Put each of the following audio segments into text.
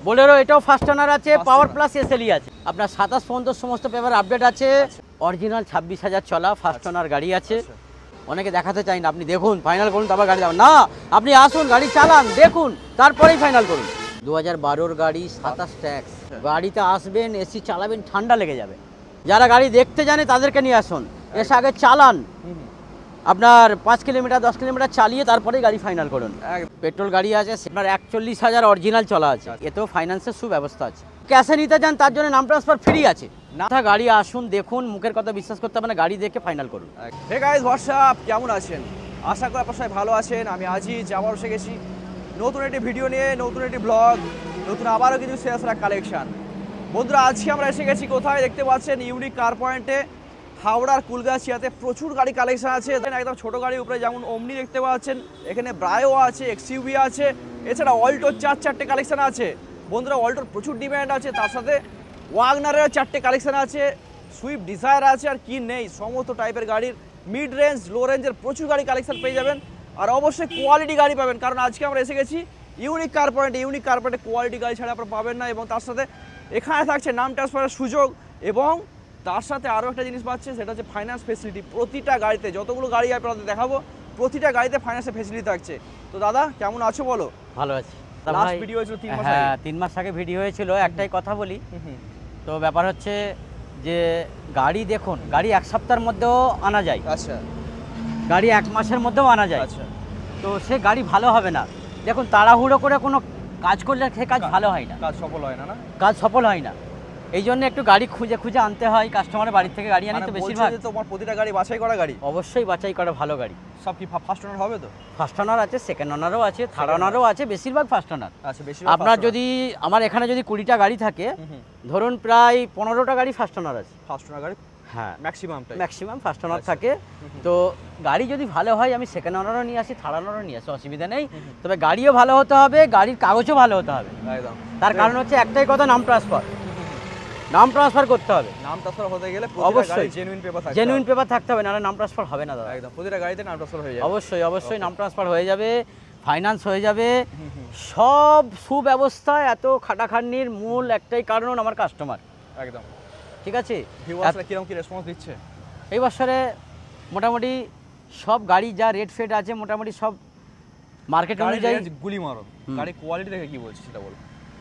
Bolero এটাও first owner আছে, power plus SLE আছে। আপনার 27 পর্যন্ত সমস্ত পেপার আপডেট আছে। অরিজিনাল 26,000 চলা ফার্স্ট ওনার গাড়ি আছে। অনেকে দেখাতে চাই না, আপনি দেখুন ফাইনাল করুন তারপর গাড়ি যাবেন না, আপনি আসুন গাড়ি চালান দেখুন তারপরেই ফাইনাল করুন। 2012 গাড়ি, 27 ট্যাক্স। গাড়িতে আসবেন, এসি চালাবেন, ঠান্ডা লেগে যাবে। যারা গাড়ি দেখতে জানে তাদেরকে নিয়ে আসুন, এসে আগে চালান, আপনার 5 কিলোমিটার 10 কিলোমিটার চালিয়ে তারপরেই গাড়ি ফাইনাল করুন। পেট্রোল গাড়ি আছে, আপনার 41,000 অরিজিনাল চলা আছে। এতেও ফাইন্যান্সের সুব্যবস্থা আছে। ক্যাশে নিতে চান তার জন্য নাম ট্রান্সফার ফ্রি আছে। না গাড়ি আসুন দেখুন, মুখের কথা বিশ্বাস করতে হবে না, গাড়ি দেখে ফাইনাল করুন। হে গাইস, হোয়াটসঅ্যাপ, কেমন আছেন? আশা করি আপনারা সবাই ভালো আছেন। আমি আজিজ আবার এসে গেছি নতুন একটি ভিডিও নিয়ে, নতুন একটি ব্লগ, নতুন আবারও কিছু সেরা কালেকশন। বন্ধুরা, আজকে আমরা এসে গেছি কোথায় দেখতে পাচ্ছেন, ইউনিক কার পয়েন্টে, হাওড়ার কুলগাছিয়াতে। প্রচুর গাড়ি কালেকশন আছে, একদম ছোট গাড়ির উপরে যেমন ওমনি দেখতে পাচ্ছেন, এখানে ব্রায়ো আছে, এক্সইউভি আছে, এছাড়া অল্টোর 4-4টে কালেকশন আছে। বন্ধুরা, অল্টোর প্রচুর ডিমান্ড আছে, তার সাথে ওয়াগনারের 4টে কালেকশন আছে, সুইফট ডিজায়ার আছে, আর কি নেই, সমস্ত টাইপের গাড়ির মিড রেঞ্জ লো রেঞ্জের প্রচুর গাড়ি কালেকশন পেয়ে যাবেন। আর অবশ্যই কোয়ালিটি গাড়ি পাবেন, কারণ আজকে আমরা এসে গেছি ইউনিক কার পয়েন্টে। ইউনিক কার পয়েন্টে কোয়ালিটি গাড়ি ছাড়া আপনারা পাবেন না, এবং তার সাথে এখানে থাকছে নাম ট্রান্সফারের সুযোগ, এবং তার সাথে আরও একটা জিনিস পাচ্ছে, সেটা হচ্ছে ফাইন্যান্স ফেসিলিটি। প্রতিটা গাড়িতে, যতগুলো গাড়ি আপনাদের দেখাবো, প্রতিটা গাড়িতে ফাইন্যান্সের ফেসিলিটি থাকছে। তো দাদা, কেমন আছো বলো? ভালো আছি। লাস্ট ভিডিও হয়েছিল 3 মাস আগে। হ্যাঁ, 3 মাস আগে ভিডিও হয়েছিল। একটাই কথা বলি, তো ব্যাপার হচ্ছে যে গাড়ি দেখুন, গাড়ি 1 সপ্তাহের মধ্যেও আনা যায়। আচ্ছা। গাড়ি 1 মাসের মধ্যেও আনা যায়। আচ্ছা। তো সে গাড়ি ভালো হবে না। দেখুন, তাড়াহুড়ো করে কোনো কাজ করলে সে কাজ ভালো হয় না, কাজ সফল হয় না। না, কাজ সফল হয় না। এই জন্য একটু গাড়ি খুঁজে খুঁজে আনতে হয়। কাস্টমারের বাড়ি থেকে গাড়ি আনি তো বেশিরভাগ। তোমার প্রতিটা গাড়ি বাছাই করা গাড়ি? অবশ্যই বাছাই করা ভালো গাড়ি। সব কি ফার্স্ট ওনার হবে তো? ফার্স্ট ওনার আছে, সেকেন্ড ওনারও আছে, থার্ড ওনারও আছে, বেশিরভাগ ফার্স্ট ওনার। আচ্ছা, বেশিরভাগ। আপনার যদি আমার এখানে যদি 20টা গাড়ি থাকে, ধরুন প্রায় 15টা গাড়ি ফার্স্ট ওনার আছে। ফার্স্ট ওনার গাড়ি? হ্যাঁ, ম্যাক্সিমাম ফার্স্ট ওনার থাকে। তো গাড়ি যদি ভালো হয়, আমি সেকেন্ড ওনারও নিয়ে আসি, থার্ড ওনারও নিয়ে আসি, অসুবিধা নেই। তবে গাড়িও ভালো হতে হবে, গাড়ির কাগজও ভালো হতে হবে। একদম। তার কারণ হচ্ছে একটাই কথা, নাম ট্রান্সফার। নাম ট্রান্সফার করতে হবে। নাম ট্রান্সফার হতে গেলে অবশ্যই জেনুইন পেপার থাকবে। জেনুইন পেপার থাকতে হবে, নাহলে নাম ট্রান্সফার হবে না দাদা। একদম, প্রতিটা গাড়িতে নাম ট্রান্সফার হয়ে যাবে। অবশ্যই অবশ্যই নাম ট্রান্সফার হয়ে যাবে, ফাইন্যান্স হয়ে যাবে, সব সুব্যবস্থায়। এত খাটাখাটনির মূল একটাই কারণ আমার কাস্টমার। একদম, ঠিক আছে। ভিউয়ার্সরা কিরকম কি রেসপন্স দিচ্ছে এই বছরে? মোটামুটি সব গাড়ি যা রেট ফেট আছে, মোটামুটি সব মার্কেট অনুযায়ী গুলি মারো। গাড়ি কোয়ালিটি দেখে কি বলছিস সেটা বল।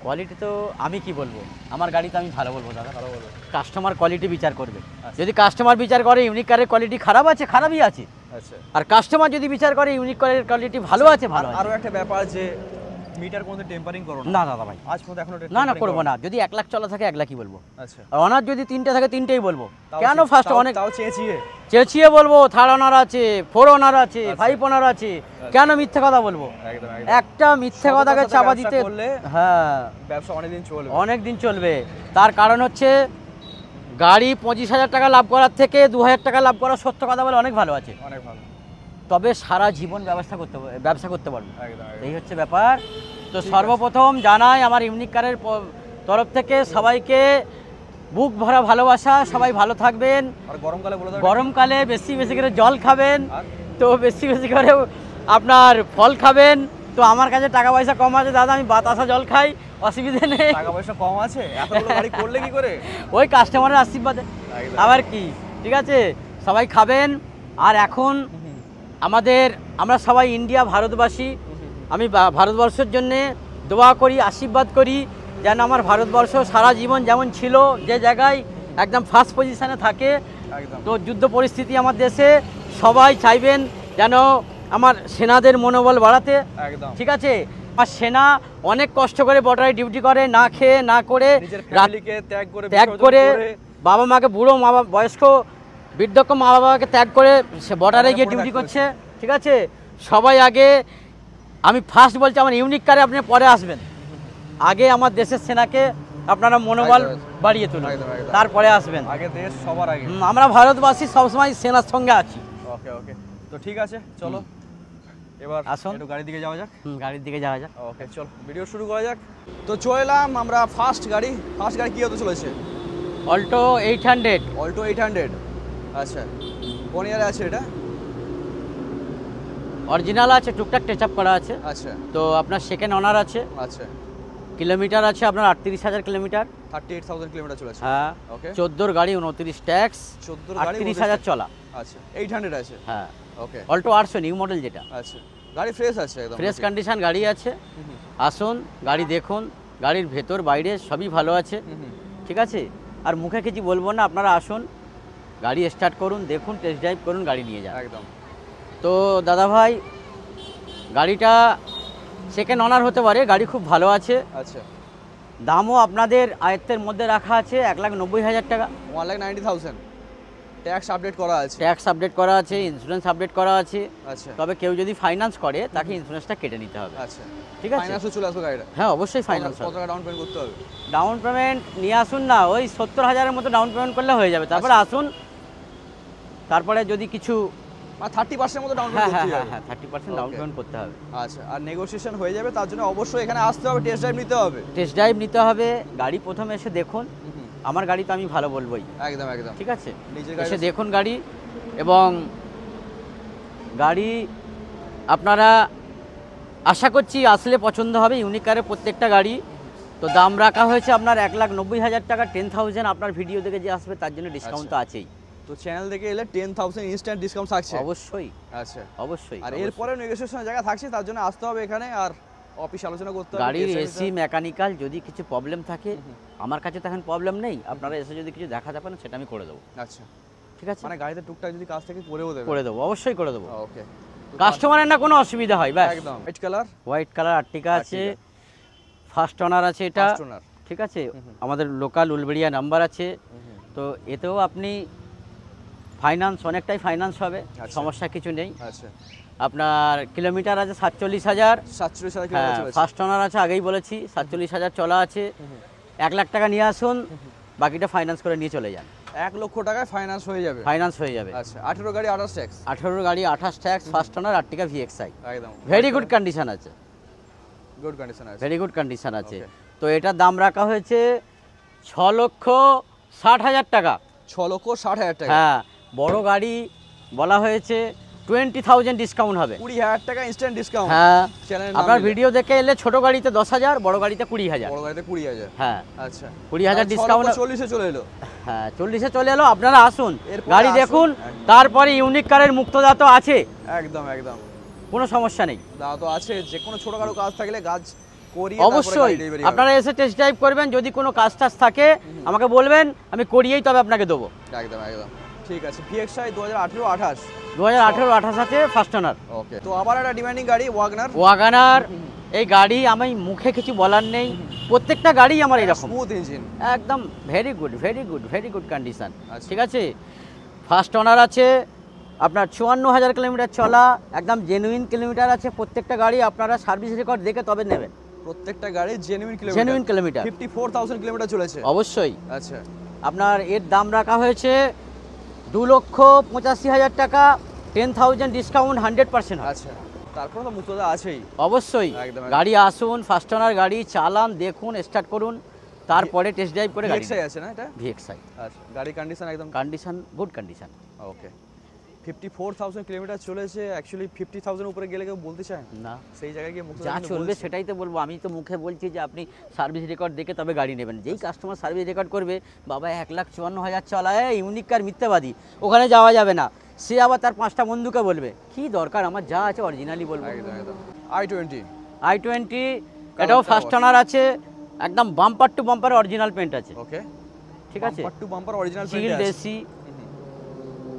কোয়ালিটি তো আমি কি বলবো, আমার গাড়ি তো আমি ভালো বলবো দাদা, ভালো বলবো। কাস্টমার কোয়ালিটি বিচার করবে। যদি কাস্টমার বিচার করে ইউনিক কারের কোয়ালিটি খারাপ আছে, খারাপই আছে। আচ্ছা। আর কাস্টমার যদি বিচার করে ইউনিক কারের কোয়ালিটি ভালো আছে, ভালো আছে। আরো একটা ব্যাপার, যে মিটার কোনতে টেম্পারিং করো না দাদা ভাই, আজ পর্যন্ত এখনো না করবো না। যদি 1 লাখ চলা থাকে 1 লাখই বলবো। আচ্ছা। আর অনার যদি 3টে থাকে 3টেই বলবো। কেন ফার্স্ট অনেক তাও চেঁচিয়ে বলবো, থার্ড অনার আছে, 4 অনার আছে, 5 অনার আছে, কেন মিথ্যে কথা বলবো? একটা মিথ্যে কথাকে চাপা দিতে, হ্যাঁ, ব্যবসা অনেকদিন চলবে, অনেকদিন চলবে। তার কারণ হচ্ছে গাড়ি 25,000 টাকা লাভ করার থেকে 2,000 টাকা লাভ করা, সত্য কথা বলে, অনেক ভালো আছে, অনেক ভালো। তবে সারা জীবন ব্যবসা করতে পারবো, এই হচ্ছে ব্যাপার। তো সর্বপ্রথম জানাই আমার ইউনিক কারের তরফ থেকে সবাইকে বুক ভরা ভালোবাসা। সবাই ভালো থাকবেন। আর গরমকালে বেশি বেশি করে জল খাবেন, তো বেশি বেশি করে আপনার ফল খাবেন। তো আমার কাছে টাকা পয়সা কম আছে দাদা, আমি বাতাসা জল খাই, অসুবিধা নেই। টাকা পয়সা কম আছে, এতগুলো গাড়ি করলে কি করে? ওই কাস্টমারের আশীর্বাদে, আবার কি, ঠিক আছে। সবাই খাবেন। আর এখন আমরা সবাই ইন্ডিয়া, ভারতবাসী। আমি ভারতবর্ষের জন্যে দোয়া করি, আশীর্বাদ করি, যেন আমার ভারতবর্ষ সারা জীবন যেমন ছিল, যে জায়গায় একদম ফার্স্ট পজিশনে থাকে। তো যুদ্ধ পরিস্থিতি আমার দেশে, সবাই চাইবেন যেন আমার সেনাদের মনোবল বাড়াতে, ঠিক আছে। আমার সেনা অনেক কষ্ট করে বর্ডারে ডিউটি করে, না খেয়ে না করে, ত্যাগ করে, বাবা মাকে, বুড়ো বয়স্ক বৃদ্ধক্ষ মা বাবাকে ত্যাগ করে সে বর্ডারে গিয়ে ডিউটি করছে, ঠিক আছে। সবাই আগে, আমি ফার্স্ট বলছি, আমার ইউনিক কারে আপনি পরে আসবেন, আগে আমার দেশের সেনাকে আপনারা মনোবল বাড়িয়ে তুলুন, তারপরে আসবেন। আগে দেশ সবার আগে। আমরা ভারতবাসী সবসময় সেনার সঙ্গে আছি। ওকে ওকে, তো ঠিক আছে, চলো এবার আসুন একটু গাড়ির দিকে যাওয়া যাক। গাড়ির দিকে যাওয়া যাক। ওকে, চল ভিডিও শুরু করা যাক। তো চলে এলাম আমরা ফার্স্ট গাড়ি কি হতে চলেছে? অল্টো 800। অল্টো 800, আচ্ছা। কোন ইয়ারে আছে এটা? অরিজিনাল আছে, টুকটাক টাচ আপ করা আছে। আচ্ছা। তো আপনার সেকেন্ড ওনার আছে। আচ্ছা। কিলোমিটার আছে আপনার 38,000 কিলোমিটার। 38,000 কিলোমিটার চলেছে। হ্যাঁ ওকে। 14 গাড়ি 29 ট্যাক্স, 14 গাড়ি 38,000 চলা। আচ্ছা 800 আছে। হ্যাঁ ওকে। অল্টো 800 নিউ মডেল যেটা। আচ্ছা গাড়ি ফ্রেশ আছে একদম। ফ্রেশ কন্ডিশন গাড়ি আছে। আসুন গাড়ি দেখুন, গাড়ির ভেতর বাইরে সবই ভালো আছে, ঠিক আছে। আর মুখে কিছু বলবো না, আপনারা আসুন গাড়ি স্টার্ট করুন, দেখুন, টেস্ট ড্রাইভ করুন, গাড়ি নিয়ে যান একদম। তো দাদা ভাই গাড়িটা সেকেন্ড অনার হতে পারে, গাড়ি খুব ভালো আছে। আচ্ছা দামও আপনাদের আয়ত্তের মধ্যে রাখা আছে 1,90,000 টাকা। 1,90,000 ট্যাক্স আপডেট করা আছে। ট্যাক্স আপডেট করা আছে, ইন্স্যুরেন্স আপডেট করা আছে। আচ্ছা তবে কেউ যদি ফাইন্যান্স করে তাকে ইন্স্যুরেন্সটা কেটে নিতে হবে। আচ্ছা ঠিক আছে, ফাইন্যান্সও চলে আসবে গাড়িটা। হ্যাঁ অবশ্যই ফাইন্যান্স কত টাকা ডাউন পেমেন্ট করতে হবে? ডাউন পেমেন্ট নিয়ে আসুন না, ওই 70,000-এর মতো ডাউন পেমেন্ট করলে হয়ে যাবে। তারপরে আসুন, তারপরে যদি কিছু মানে 30% মতো ডাউন হ্যাঁ পেমেন্ট হ্যাঁ করতে হ্যাঁ হবে। হ্যাঁ 30% ডাউন Okay. পেমেন্ট করতে হবে। আচ্ছা আর নেগোসিয়েশন হয়ে যাবে, তার জন্য অবশ্যই এখানে আসতে হবে, টেস্ট ড্রাইভ নিতে হবে। টেস্ট ড্রাইভ নিতে হবে, গাড়ি প্রথমে এসে দেখুন। আমার গাড়ি তো আমি ভালো বলবোই, একদম একদম। ঠিক আছে। নিজের এসে গাড়ি দেখুন গাড়ি, এবং গাড়ি আপনারা আশা করছি আসলে পছন্দ হবে। ইউনিক কারের প্রত্যেকটা গাড়ি। তো দাম রাখা হয়েছে আপনার 1,90,000 টাকা। 10,000 আপনার ভিডিও দেখে যে আসবে তার জন্য ডিসকাউন্ট তো আছেই। তো চ্যানেল থেকে এলে 10,000 ইনস্ট্যান্ট ডিসকাউন্ট থাকছে। অবশ্যই আচ্ছা অবশ্যই। আর এরপরে নেগোসিয়েশনের জায়গা থাকছে, তার জন্য আসতে হবে এখানে আর অফিস আলোচনা করতে হবে। গাড়ির test drive এসি মেকানিক্যাল যদি কিছু প্রবলেম থাকে, আমার কাছে তো এখন প্রবলেম নেই, আপনারা এসে যদি কিছু দেখাতে পারেন সেটা আমি করে দেবো। আচ্ছা ঠিক আছে, মানে গাড়িতে টুকটাক যদি কাজ থেকে করেও দেবে। করে দেবো, অবশ্যই করে দেবো। ওকে। কাস্টমারের না কোনো অসুবিধা হয় ব্যাস। একদম হোয়াইট কালার। হোয়াইট কালার আর্টিকা আছে, ফার্স্ট ওনার আছে এটা, ফার্স্ট ওনার। ঠিক আছে। আমাদের লোকাল উলবেড়িয়া নাম্বার আছে। তো এতেও আপনি ফাইন্যান্স অনেকটাই ফাইন্যান্স হবে, আচ্ছা। সমস্যা কিছু নেই। আচ্ছা আপনার কিলোমিটার আছে 47,000। 47,000 হ্যাঁ কিলোমিটার চলেছে। ফার্স্ট ওনার আছে, আগেই বলেছি 47,000 চলা আছে। 1 লাখ টাকা নিয়ে আসুন, বাকিটা ফাইন্যান্স করে নিয়ে চলে যান। 1 লক্ষ টাকায় ফাইন্যান্স হয়ে যাবে। ফাইন্যান্স হয়ে যাবে। আচ্ছা 18 গাড়ি 28 ট্যাক্স। 18 গাড়ি 28 ট্যাক্স, ফার্স্ট ওনার আর্টিকা ভিএক্সআই। একদম ভেরি গুড কন্ডিশন আছে, গুড কন্ডিশন আছে। ভেরি গুড কন্ডিশন আছে। Okay. তো এটার দাম রাখা হয়েছে 6,60,000 টাকা। 6,60,000 টাকা। হ্যাঁ বড় গাড়ি বলা হয়েছে 20,000 ডিসকাউন্ট হবে। 20,000 টাকা ইনস্ট্যান্ট ডিসকাউন্ট। হ্যাঁ চ্যানেল আপনার ভিডিও দেখে এলে ছোট গাড়িতে 10,000, বড় গাড়িতে 20,000। বড় গাড়িতে 20,000। হ্যাঁ আচ্ছা 20,000 ডিসকাউন্ট। 40 এ চলে এলো। হ্যাঁ 40-এ চলে এলো। আপনারা আসুন, এরপরে গাড়ি আসুন, দেখুন, একদম। তারপরে ইউনিক কারের মুক্তদা তো আছে, একদম একদম। কোনো সমস্যা নেই। দাদা তো আছে, যে কোনো ছোটখাটো কাজ থাকলে কাজ করিয়ে অবশ্যই আপনারা এসে টেস্ট ড্রাইভ করবেন, যদি কোনো কাজ টাজ থাকে আমাকে বলবেন, আমি করিয়েই তবে আপনাকে দেবো। একদম একদম ঠিক আছে। ভিএক্সআই 2018-28। 2018-28 আছে ফার্স্ট ওনার। ওকে। তো আবার একটা ডিমান্ডিং গাড়ি ওয়াগনার। ওয়াগানার এই গাড়ি আমি মুখে কিছু বলার নেই, প্রত্যেকটা গাড়ি আমার এরকম স্মুথ ইঞ্জিন। একদম very good very good very good condition, আচ্ছা। ঠিক আছে। ফার্স্ট ওনার আছে আপনার 54,000 কিলোমিটার চলা, একদম জেনুইন কিলোমিটার আছে প্রত্যেকটা গাড়ি। আপনারা সার্ভিস রেকর্ড দেখে তবে নেবেন। প্রত্যেকটা গাড়ি genuine kilometre. Genuine kilometre 54,000 kilometre চলেছে। অবশ্যই। আচ্ছা আপনার এর দাম রাখা হয়েছে 2,85,000 টাকা। 10,000 ডিসকাউন্ট 100%। আচ্ছা তারপর তো মুক্তদা আছেই। অবশ্যই একদম, একদম। গাড়ি আসুন, ফার্স্ট ওনার গাড়ি চালান, দেখুন, স্টার্ট করুন, তারপরে টেস্ট ড্রাইভ করে গাড়ি। ভিএক্সআই আছে না এটা? ভিএক্সআই আচ্ছা গাড়ি কন্ডিশন একদম কন্ডিশন গুড কন্ডিশন। ওকে। 54,000 কিলোমিটার চলেছে। অ্যাকচুয়ালি 50,000 উপরে গেলে কেউ বলতে চায় না, সেই জায়গায় গিয়ে মুক্তদা যা কিন্তু চলবে বলছে। সেটাই তো বলবো। আমি তো মুখে বলছি যে আপনি সার্ভিস রেকর্ড দেখে তবে গাড়ি নেবেন। যেই কাস্টমার সার্ভিস রেকর্ড করবে, বাবা 1,54,000 চলায় ইউনিক কার মিথ্যাবাদী, ওখানে যাওয়া যাবে না, সে আবার তার 5টা বন্ধুকে বলবে। কি দরকার, আমার যা আছে অরিজিনালি বলবো। একদম একদম। i20 i20 এটাও ফার্স্ট ওনার আছে, একদম bumper to bumper original paint আছে, ওকে ঠিক আছে। Bumper to bumper original chilled AC,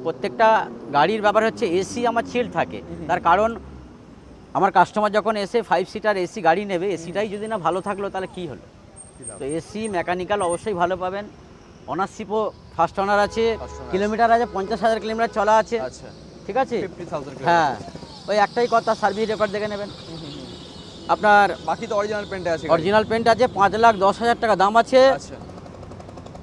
প্রত্যেকটা গাড়ির ব্যাপার হচ্ছে এসি আমার চিল্ড থাকে। তার কারণ আমার কাস্টমার যখন এসে 5 সিটার এসি গাড়ি নেবে, এসিটাই যদি না ভালো থাকলো তাহলে কি হলো। তো এসি মেকানিক্যাল অবশ্যই ভালো পাবেন। অনারশিপও ফার্স্ট ওনার আছে, First owner কিলোমিটার আছে 50,000 কিলোমিটার চলা আছে, আচ্ছা ঠিক আছে। 50,000 হ্যাঁ ওই একটাই কথা, সার্ভিস রেকর্ড দেখে নেবেন। আপনার বাকি তো অরিজিনাল পেন্টে আছে। অরিজিনাল পেন্ট আছে, 5,10,000 টাকা দাম আছে। আচ্ছা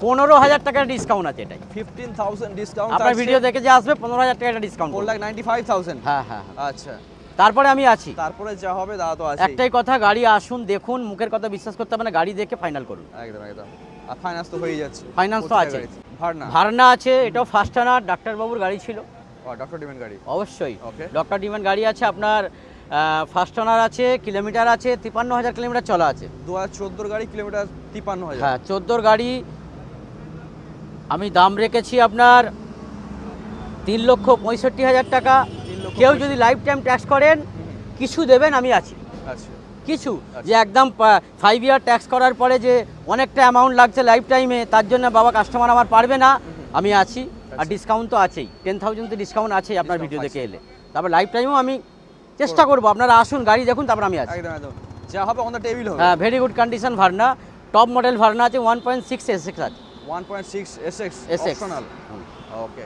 15,000 টাকার ডিসকাউন্ট আছে এটাই। 15,000 ডিসকাউন্ট আপনার ভিডিও দেখে যে আসবে 15,000 টাকা একটা ডিসকাউন্ট। 4,95,000। হ্যাঁ হ্যাঁ হ্যাঁ। আচ্ছা তারপরে আমি আছি। তারপরে যা হবে দাদা তো আছে। একটাই কথা, গাড়ি আসুন, দেখুন, মুখের কথা বিশ্বাস করতে হবে না, গাড়ি দেখে ফাইনাল করুন। একদম একদম। আর ফাইনান্স তো হয়ে যাচ্ছে। ফাইনান্স তো আছে। ভাড়না ভারনা আছে, এটাও ফার্স্ট ওনার, ডাক্তারবাবুর গাড়ি ছিল। ডক্টর ডিমেন্ট গাড়ি। অবশ্যই Okay. ডক্টর ডিমান্ড গাড়ি আছে। আপনার ফার্স্ট ওনার আছে, কিলোমিটার আছে 53,000 কিলোমিটার চলা আছে। 2014 গাড়ি, কিলোমিটার 53,000। হ্যাঁ 14 গাড়ি আমি দাম রেখেছি আপনার 3,65,000 টাকা। 3,65,000 কেউ যদি লাইফ টাইম ট্যাক্স করেন কিছু দেবেন, আমি আছি। আচ্ছা কিছু যে একদম 5 ইয়ার ট্যাক্স করার পরে যে অনেকটা অ্যামাউন্ট লাগছে লাইফ টাইমে, তার জন্য বাবা কাস্টমার আমার পারবে না, আমি আছি। আর ডিসকাউন্ট তো আছেই, 10,000 তো ডিসকাউন্ট আছেই আপনার ভিডিও দেখে এলে। তারপর লাইফ টাইমেও আমি চেষ্টা করবো, আপনারা আসুন গাড়ি দেখুন, তারপর আমি আছি। একদম একদম, যা হবে অন দ্য টেবিল হবে। হ্যাঁ very good condition Verna, top model Verna আছে, 1.6 SX আছে। 1.6 SX SX অপশনাল। ওকে,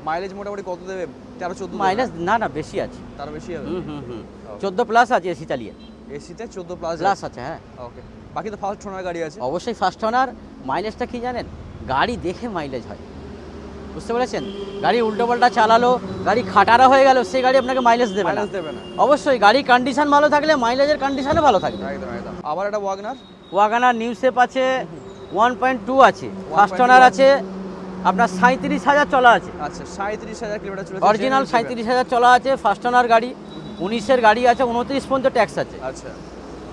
মাইলেজ মোটামুটি কত দেবে? 13-14 মাইলেজ না বেশি আছে, তার বেশি হবে। 14 প্লাস আছে এসি চালিয়ে। এসিতে 14 প্লাস আছে হ্যাঁ। ওকে, বাকি তো ফার্স্ট ওনার গাড়ি আছে। অবশ্যই ফার্স্ট ওনার। মাইলেজটা কি জানেন, গাড়ি দেখে মাইলেজ হয়, বুঝতে পেরেছেন? গাড়ি উল্টো পাল্টা চালালো, গাড়ি খাটারা হয়ে গেল, সেই গাড়ি আপনাকে মাইলেজ দেবে না। অবশ্যই গাড়ি কন্ডিশন ভালো থাকলে মাইলেজের কন্ডিশনও ভালো থাকবে। একদম একদম। আবার একটা ওয়াগনার নিউ শেপ আছে, 1.2 আছে, ফার্স্ট ওনার আছে, আপনার 37,000 চলা আছে। আচ্ছা 37,000 কিলোমিটার চলেছে, অরিজিনাল 37,000 চলা আছে, ফার্স্ট ওনার গাড়ি। 19-এর গাড়ি আছে, 29 পর্যন্ত ট্যাক্স আছে। আচ্ছা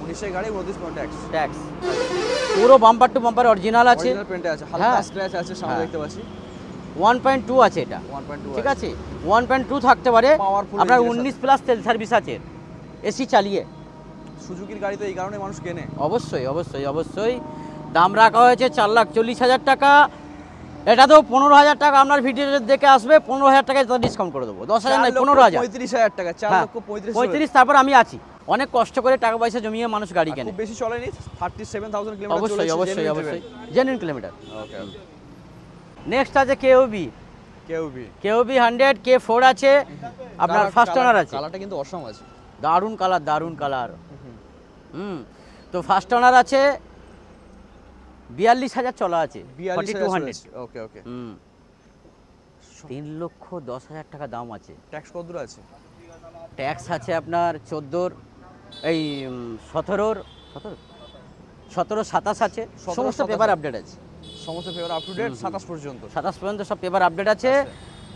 19-এর গাড়ি 29 পর্যন্ত ট্যাক্স পুরো বাম্পার টু বাম্পার অরিজিনাল আছে। অরিজিনাল পেন্টে আছে, হালকা স্ক্র্যাচ আছে সামনে দেখতে পাচ্ছি। 1.2 আছে এটা, 1.2 ঠিক আছে। 1.2 থাকতে পারে। আপনার 19 প্লাস তেল সার্ভিস আছে, এসি চালিয়ে। সুজুকির গাড়ি তো এই কারণে মানুষ কেনে। অবশ্যই অবশ্যই অবশ্যই। দাম রাখা হয়েছে 4,40,000 টাকা। এটা তো 15,000 টাকা আপনার ভিডিও দেখে আসবে, 15,000 টাকায় ডিসকাউন্ট করে দেবো। 10,000 নয়, 15,000। 35,000 টাকা, 4,35,000। তারপর আমি আছি। অনেক কষ্ট করে টাকা পয়সা জমিয়ে মানুষ গাড়ি কেনে। খুব বেশি চলেনি, 37,000 কিলোমিটার চলেছে। অবশ্যই অবশ্যই অবশ্যই জেনুইন কিলোমিটার। ওকে, নেক্সট আছে কেওবি 100 K4 আছে, আপনার ফার্স্ট ওনার আছে। কালারটা কিন্তু অসম আছে, দারুণ কালার, দারুণ কালার। তো ফার্স্ট ওনার আছে, 42,000 চলা আছে, 4200। ওকে ওকে। 3,10,000 টাকা দাম আছে। ট্যাক্স কত দূর আছে? ট্যাক্স আছে আপনার 14 এই 17 27 আছে, সমস্ত পেপার আপডেট আছে। সমস্ত পেপার আপ টু ডেট 27 পর্যন্ত। 27 পর্যন্ত সব পেপার আপডেট আছে।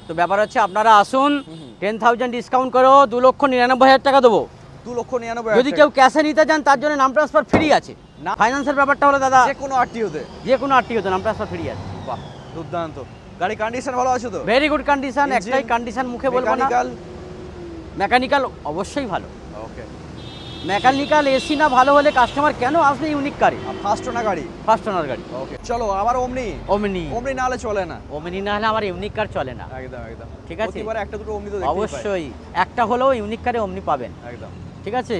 তো ব্যাপার হচ্ছে আপনারা আসুন, 10,000 ডিসকাউন্ট করো, 2,99,000 টাকা দেবো। 2,99,000। যদি কেউ ক্যাশে নিতে চান তার জন্য নাম ট্রান্সফার ফ্রি আছে। না ফাইন্যান্সের ব্যাপারটা হলো দাদা, যে কোনো আরটিওতে নাম ট্রান্সফার ফ্রি আছে। বাহ দুর্দান্ত। গাড়ি কন্ডিশন ভালো আছে তো? ভেরি গুড কন্ডিশন, একটাই কন্ডিশন মুখে বলবো না। মেকানিক্যাল অবশ্যই ভালো। ওকে, মেকানিক্যাল এসি না ভালো হলে কাস্টমার কেন আসবে ইউনিক কারে? ফার্স্ট ওনার গাড়ি, ফার্স্ট ওনার গাড়ি। ওকে চলো আবার ওমনি না হলে চলে না। ওমনি না হলে আমার ইউনিক কার চলে না। একদম একদম, ঠিক আছে। প্রতিবার একটা দুটো ওমনি তো দেখতেই পাই। অবশ্যই একটা হলেও ইউনিক কারে ওমনি পাবেন। একদম ঠিক আছে।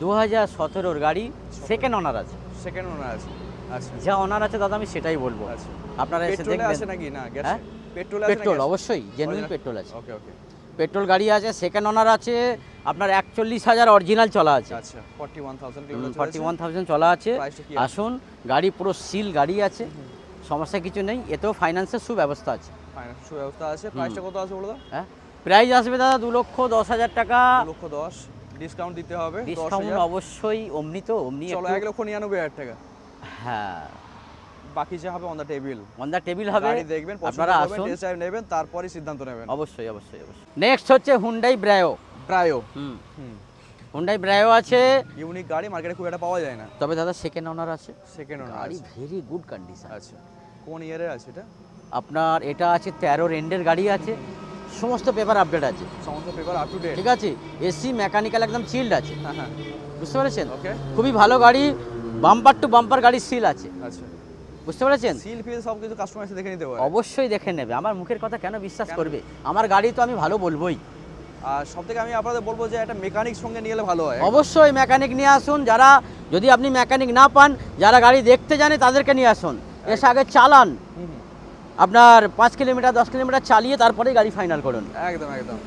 2017-র গাড়ি, সেকেন্ড ওনার আছে। সেকেন্ড ওনার আছে। আচ্ছা, যা ওনার আছে দাদা আমি সেটাই বলবো। আচ্ছা, আপনারা এসে পেট্রোল দেখবেন। আছে নাকি? না গ্যাস, হ্যাঁ? পেট্রোল আছে। পেট্রোল অবশ্যই জেনুইন পেট্রোল আছে। ওকে ওকে, পেট্রোল গাড়ি আছে, সেকেন্ড ওনার আছে, আপনার 41,000 অরিজিনাল চলা আছে। আচ্ছা 41,000 কিলোমিটার 41,000 চলা আছে। প্রাইসটা কি? আসুন, গাড়ি পুরো সিল গাড়ি আছে, সমস্যা কিছু নেই। এতেও ফাইন্যান্সের সুব্যবস্থা আছে। ফাইন্যান্স সুব্যবস্থা আছে। প্রাইসটা কত আছে বলো তো? হ্যাঁ, প্রাইস আসবে দাদা 2,10,000 টাকা। 2,10,000 ডিসকাউন্ট দিতে হবে। ডিসকাউন্ট অবশ্যই। অমনি তো অমনি চলো 1,99,000 টাকা। হ্যাঁ, বাকি যা হবে on the table. On the table হবে। গাড়ি দেখবেন, আপনারা পছন্দ করবেন, আসুন, টেস্ট ড্রাইভ নেবেন, তারপরে সিদ্ধান্ত নেবেন। অবশ্যই অবশ্যই অবশ্যই। নেক্সট হচ্ছে হুন্ডাই ব্রায়ো। হুন্ডাই ব্রায়ো আছে, ইউনিক গাড়ি, মার্কেটে খুব একটা পাওয়া যায় না। তবে দাদা সেকেন্ড ওনার আছে। সেকেন্ড ওনার গাড়ি আছে। Very good condition. আচ্ছা, কোন ইয়ারের আছে এটা? আপনার এটা আছে 13 এন্ডের গাড়ি আছে, সমস্ত পেপার আপডেট আছে, সমস্ত পেপার আপ টু ডেট। ঠিক আছে। এসি মেকানিক্যাল একদম চিল্ড আছে। হ্যাঁ হ্যাঁ, বুঝতে পেরেছেন? ওকে, খুবই ভালো গাড়ি, বাম্পার টু বাম্পার গাড়ি সিল আছে। আচ্ছা, বুঝতে পেরেছেন? সিল ফিল সব কিছু কাস্টমার এসে দেখে নিতে পারে। অবশ্যই দেখে নেবে। আমার মুখের কথা কেন বিশ্বাস করবে? আমার গাড়ি তো আমি ভালো বলবোই। আর সবথেকে আমি আপনাদের বলবো যে একটা মেকানিক সঙ্গে নিয়ে এলে ভালো হয়। অবশ্যই মেকানিক নিয়ে আসুন। যারা, যদি আপনি মেকানিক না পান, যারা গাড়ি দেখতে জানে তাদেরকে নিয়ে আসুন। এসে আগে চালান, আপনার 5 কিলোমিটার 10 কিলোমিটার চালিয়ে তারপরেই গাড়ি ফাইনাল করুন। একদম একদম।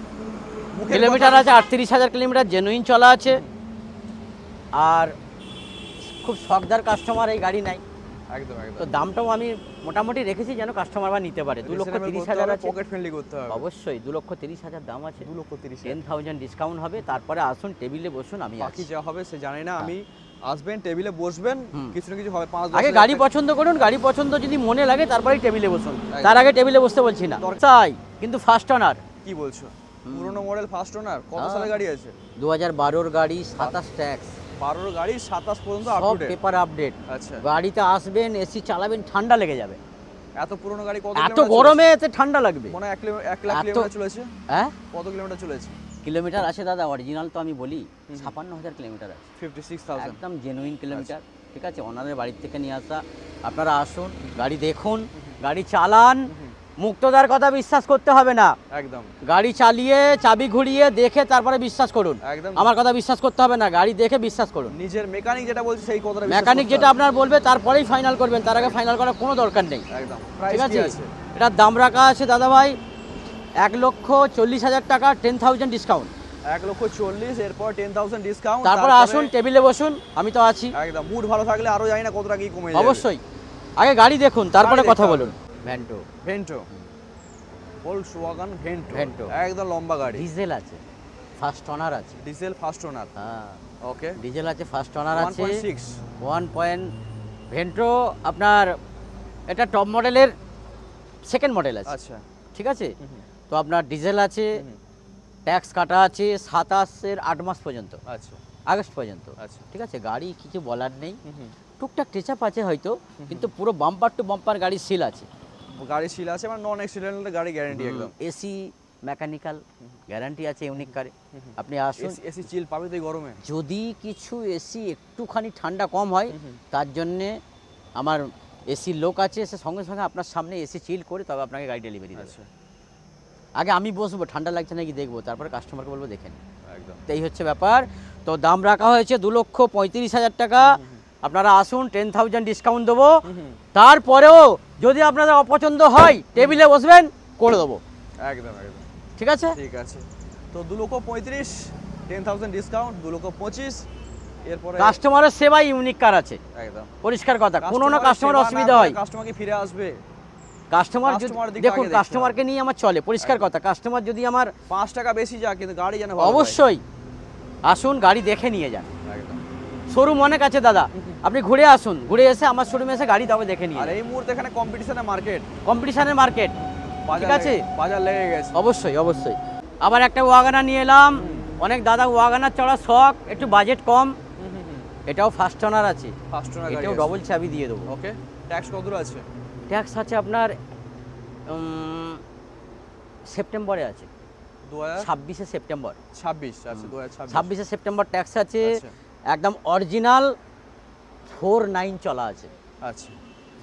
কিলোমিটার আছে 38,000 কিলোমিটার জেনুইন চলা আছে। আর খুব শখদার কাস্টমার এই গাড়ি নাই। একদম একদম। তো দামটাও আমি মোটামুটি রেখেছি যেন কাস্টমার বা নিতে পারে। 2,30,000 আছে, পকেট ফ্রেন্ডলি করতে হবে। অবশ্যই 2,30,000 দাম আছে। 2,30,000 10,000 ডিসকাউন্ট হবে। তারপরে আসুন, টেবিলে বসুন, আমি বাকি আছি। যা হবে সে জানি না। আমি আসবেন, টেবিলে বসবেন, কিছু না কিছু হবে। 5-10 আগে গাড়ি পছন্দ করুন, গাড়ি পছন্দ যদি মনে লাগে তারপরেই টেবিলে বসুন। তার আগে টেবিলে বসতে বলছি না। চাই কিন্তু ফার্স্ট ওনার। কি বলছো? পুরনো মডেল ফার্স্ট ওনার, কত সালের গাড়ি আছে? 2012 গাড়ি, 27 ট্যাক্স, 12 গাড়ি 27 পর্যন্ত আপ সব টু ডেট। Paper update. আচ্ছা, গাড়িতে আসবেন, এসি চালাবেন, ঠান্ডা লেগে যাবে। এত পুরনো গাড়ি কত এত কিলোমিটার গরমে এতে ঠান্ডা লাগবে। মনে হয় 1 লাখ এত- কিলোমিটার চলেছে? হ্যাঁ, কত কিলোমিটার চলেছে? কিলোমিটার আছে দাদা, অরিজিনাল তো আমি বলি 56,000 কিলোমিটার আছে, 56,000। একদম জেনুইন কিলোমিটার। ঠিক আছে, ওনাদের বাড়ির থেকে নিয়ে আসা। আপনারা আসুন, গাড়ি দেখুন, গাড়ি চালান। মুক্তদার কথা বিশ্বাস করতে হবে না, একদম গাড়ি চালিয়ে চাবি ঘুরিয়ে দেখে তারপরে বিশ্বাস করুন। একদম আমার কথা বিশ্বাস করতে হবে না, গাড়ি দেখে বিশ্বাস করুন। নিজের মেকানিক যেটা বলছে সেই কথাটা বিশ্বাস মেকানিক করতে যেটা হবে। আপনার বলবে তারপরেই ফাইনাল করবেন, তার আগে ফাইনাল করার কোনো দরকার নেই। একদম। ঠিক প্রাইস কি আছে, আছে? এটার দাম রাখা আছে দাদা ভাই 1,40,000 টাকা, 10,000 ডিসকাউন্ট। 1,40,000, এরপর 10,000 ডিসকাউন্ট। তারপরে আসুন, টেবিলে বসুন, আমি তো আছি। একদম, মুড ভালো থাকলে আরো জানি না কত টাকা কি কমে যাবে। অবশ্যই, আগে গাড়ি দেখুন, তারপরে গাড়ি কথা দেখতে বলুন। Vento, Vento, Volkswagen Vento. Vento. একদম লম্বা গাড়ি। ডিজেল আছে, ফার্স্ট ওনার আছে। Diesel first owner. হ্যাঁ, ওকে। ডিজেল আছে, ফার্স্ট ওনার আছে। 1.6। 1. ভেন্টো আপনার এটা টপ মডেলের সেকেন্ড মডেল আছে। আচ্ছা। ঠিক আছে, তো আপনার ডিজেল আছে, ট্যাক্স কাটা আছে 27-এর 8 মাস পর্যন্ত, আচ্ছা আগস্ট পর্যন্ত। আচ্ছা। ঠিক আছে, গাড়ি কিছু বলার নেই, টুকটাক টেচাপ আছে হয়তো, কিন্তু পুরো বাম্পার টু বাম্পার গাড়ি সিল আছে। গাড়ি সিল আছে, মানে নন অ্যাক্সিডেন্টাল গাড়ি গ্যারান্টি একদম। এসি মেকানিক্যাল গ্যারান্টি আছে ইউনিক কারে। আপনি আসুন, এসি চিল পাবে তো এই গরমে? যদি কিছু এসি একটুখানি ঠান্ডা কম হয় তার জন্যে আমার এসির লোক আছে, সে সঙ্গে সঙ্গে আপনার সামনে এসি চিল করে তবে আপনাকে গাড়ি ডেলিভারি দেবে। আচ্ছা, আগে আমি বসবো, ঠান্ডা লাগছে নাকি দেখবো, তারপরে কাস্টমারকে বলবো দেখেন। একদম। তো এই হচ্ছে ব্যাপার। তো দাম রাখা হয়েছে 2,35,000 টাকা। আপনারা আসুন, 10,000 ডিসকাউন্ট দেবো। তারপরেও যদি আপনাদের অপছন্দ হয় টেবিলে বসবেন, করে দেবো। একদম একদম ঠিক আছে, ঠিক আছে। তো 2,35,000, 10,000 ডিসকাউন্ট, 2,25,000। এরপরে কাস্টমারের সেবাই ইউনিক কার আছে, একদম পরিষ্কার কথা। কোনো না কাস্টমার অসুবিধা হয়, কাস্টমার কি ফিরে আসবে? কাস্টমার কাস্টমার দিকে দেখুন, আগে দেখতে কাস্টমারকে নিয়ে আমার চলে, পরিষ্কার কথা। কাস্টমার যদি আমার 5 টাকা বেশি যাক, কিন্তু গাড়ি যেন ভালো হয়। অবশ্যই আসুন, গাড়ি দেখে নিয়ে যান। একদম। শোরুম অনেক আছে দাদা, আপনি ঘুরে আসুন, ঘুরে এসে আমার শোরুমে এসে গাড়ি তবে দেখে নিয়ে আর এই মুহূর্তে এখানে কম্পিটিশনের মার্কেট, কম্পিটিশনের মার্কেট। ঠিক আছে, বাজার লেগে গেছে। অবশ্যই অবশ্যই। আবার একটা ওয়াগানার নিয়ে এলাম, অনেক দাদা ওয়াগানার চড়ার শখ, একটু বাজেট কম। এটাও ফার্স্ট ওনার আছে, ফার্স্ট ওনার গাড়ি এটাও আছে। ডবল চাবি দিয়ে দেবো। ওকে। ট্যাক্স কত দূর আছে? ট্যাক্স আছে আপনার সেপ্টেম্বরে আছে, 2026। 26শে সেপ্টেম্বর। আচ্ছা, 2026। 26শে সেপ্টেম্বর ট্যাক্স আছে, আচ্ছা। একদম অরিজিনাল 4.9 চলা আছে। আচ্ছা,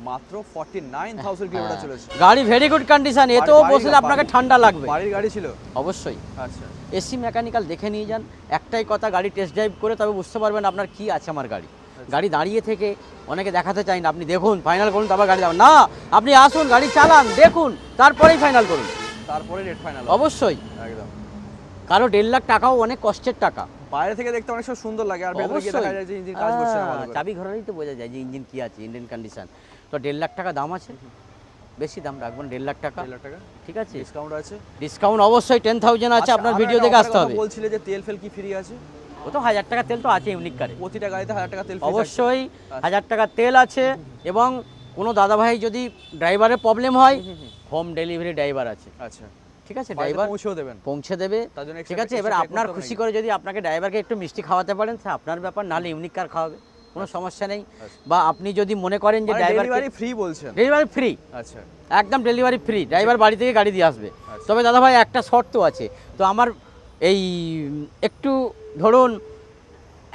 মাত্র 49,000 কিলোমিটার হ্যাঁ, চলেছে। গাড়ি ভেরি গুড কন্ডিশন, এতেও বাড়ির- বসলে আপনাকে বাড়ির- ঠান্ডা লাগবে। বাড়ির গাড়ি ছিল? অবশ্যই। আচ্ছা এসি মেকানিক্যাল দেখে নিয়ে যান। একটাই কথা, গাড়ি টেস্ট ড্রাইভ করে তবে বুঝতে পারবেন আপনার কি আছে আমার গাড়ি। গাড়ি দাঁড়িয়ে থেকে অনেকে দেখাতে চাই না, আপনি দেখুন, ফাইনাল করুন, তারপর গাড়ি যাবেন না। আপনি আসুন, গাড়ি চালান, দেখুন, তারপরেই ফাইনাল করুন। তারপরে রেট ফাইনাল অবশ্যই, একদম। কারো 1.5 লাখ টাকাও অনেক কষ্টের টাকা। বাইরে থেকে দেখতে অনেক সুন্দর লাগে, আর ভেতরে গিয়ে অবশ্যই। দেখা যায় যে ইঞ্জিন কাজ করছে না ভালো করে। চাবি ঘোরালেই তো বোঝা যায় যে ইঞ্জিন কি আছে, ইঞ্জিন কন্ডিশন। তো 1.5 লাখ টাকা দাম আছে, বেশি দাম রাখবেন, 1.5 লাখ টাকা। 1.5 লাখ টাকা ঠিক আছে, ডিসকাউন্ট আছে। ডিসকাউন্ট অবশ্যই 10,000 আছে, আচ্ছা, আপনার আর ভিডিও একটা দেখে offer আসতে কথা হবে। বলছিলে যে তেল ফেল কি ফ্রি আছে? ও তো 1,000 টাকা তেল তো আছে ইউনিক কারে, প্রতিটা গাড়িতে 1000 টাকা তেল free অবশ্যই থাকছে। 1,000 টাকা তেল আছে। এবং কোনো দাদাভাই যদি ড্রাইভারের প্রবলেম হয়, হোম ডেলিভারি ড্রাইভার আছে। আচ্ছা, ঠিক আছে, বাড়িতে ড্রাইভার পৌঁছেও দেবেন। পৌঁছে দেবে। তার জন্য ঠিক আছে, extra এবার pay আপনার করতে হবে খুশি নাকি? করে যদি আপনাকে ড্রাইভারকে একটু মিষ্টি খাওয়াতে পারেন, সে আপনার ব্যাপার, নাহলে ইউনিক কার খাওয়াবে, কোনো সমস্যা নেই। বা আপনি যদি মনে করেন যে ড্রাইভার ডেলিভারি ফ্রি বলছেন? ডেলিভারি ফ্রি, আচ্ছা একদম ডেলিভারি ফ্রি, ড্রাইভার বাড়ি থেকে গাড়ি দিয়ে আসবে। আচ্ছা। তবে দাদাভাই একটা শর্ত আছে, তো আমার এই একটু ধরুন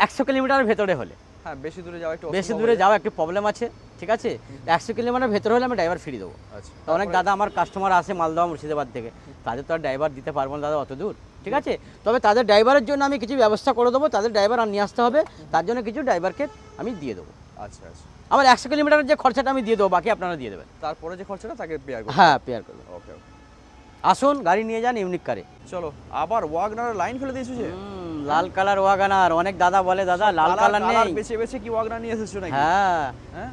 100 কিলোমিটারের ভেতরে হলে, হ্যাঁ, বেশি দূরে যাওয়া একটু বেশি অসম্ভব দূরে হয়ে যাওয়া একটু প্রবলেম আছে। ঠিক আছে, 100 কিলোমিটার ভেতরে হলে আমি ড্রাইভার ফ্রি দেবো। যায়। আচ্ছা, তো অনেক দাদা আমার কাস্টমার আসে মালদহ মুর্শিদাবাদ থেকে, তাদের তো আর ড্রাইভার দিতে পারবো না দাদা অত দূর। ঠিক আছে, তবে তাদের ড্রাইভারের জন্য আমি কিছু ব্যবস্থা করে দেবো, তাদের ড্রাইভার আর নিয়ে আসতে হবে, তার জন্য কিছু ড্রাইভারকে আমি দিয়ে দেবো। আচ্ছা আচ্ছা। আমার 100 কিলোমিটারের যে খরচাটা আমি দিয়ে দেবো, বাকি আপনারা দিয়ে দেবেন। তারপরে যে খরচাটা তাকে পেয়ার করতে হ্যাঁ, পেয়ার করবেন। ওকে ওকে। আসুন, গাড়ি নিয়ে যান ইউনিক কারে। চলো, আবার ওয়াগনার লাইন ফেলে দিয়েছো যে? লাল কালার ওয়াগানার, অনেক দাদা বলে দাদা লাল কালার নেই। বেছে বেছে কি ওয়াগনার নিয়ে এসেছো নাকি? হ্যাঁ, হ্যাঁ,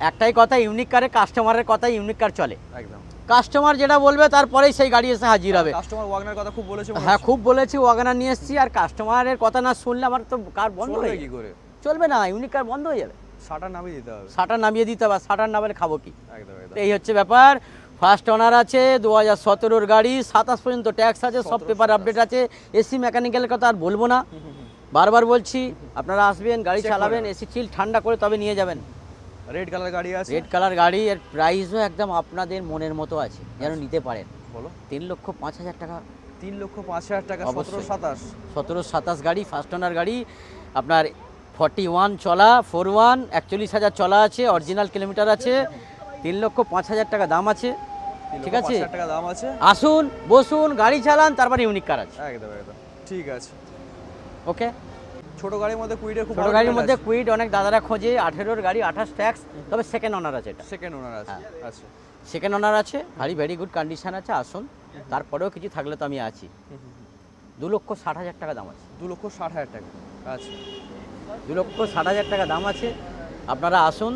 একটাই কথা, ইউনিক কারে কাস্টমারের কথা, ইউনিক কার চলে। একদম। কাস্টমার যেটা বলবে তারপরেই সেই গাড়ি এসে হাজির হবে। কাস্টমার ওয়াগনার কথা খুব বলেছে মনে হ্যাঁ, হচ্ছে। খুব বলেছি, ওয়াগানার নিয়ে এসেছি, আর কাস্টমারের কথা না শুনলে আমার তো কার বন্ধ চলবে হয়ে কি যাবে। করে? চলবে না, ইউনিক কার বন্ধ হয়ে যাবে। শাটার নামিয়ে দিতে হবে। শাটার নামিয়ে দিতে হবে, শাটার না পেলে খাবো কি? একদম একদম। তো এই হচ্ছে ব্যাপার। ফার্স্ট ওনার আছে, 2017-র গাড়ি, 27 পর্যন্ত ট্যাক্স আছে, সব 17, পেপার আপডেট আছে। এসি মেকানিক্যালের কথা আর বলবো না, বারবার বলছি, আপনারা আসবেন, গাড়ি Check করে চালাবেন, নেবেন। এসি চিল ঠান্ডা করে তবে নিয়ে যাবেন। রেড কালার গাড়ি আছে। রেড কালার গাড়ি, এর প্রাইসও একদম আপনাদের মনের মতো আছে, যেন নিতে পারেন। বলো। 3,05,000 টাকা। 3,05,000 টাকা, অবশ্যই। 17-27। 17-27 গাড়ি, ফার্স্ট ওনার গাড়ি, আপনার 41 চলা, 41 41,000 চলা আছে, অরিজিনাল কিলোমিটার আছে, 3,05,000 টাকা দাম আছে। ঠিক আছে, 3,05,000 টাকা দাম আছে। আসুন, বসুন, গাড়ি চালান, তারপরে ইউনিক কার আছে। একদম একদম ঠিক আছে। ওকে, ছোট গাড়ির মধ্যে কুইডের খুব ছোট গাড়ির মধ্যে কুইড অনেক দাদারা খোঁজে, 18-র গাড়ি, 28 ট্যাক্স, তবে সেকেন্ড ওনার আছে। এটা সেকেন্ড ওনার আছে। হ্যাঁ। আচ্ছা। সেকেন্ড ওনার আছে, গাড়ি ভেরি গুড কন্ডিশন আছে, আসুন, তারপরেও কিছু থাকলে তো আমি আছি। 2,60,000 টাকা দাম আছে। 2,60,000 টাকা। আচ্ছা। 2,60,000 টাকা দাম আছে, আপনারা আসুন,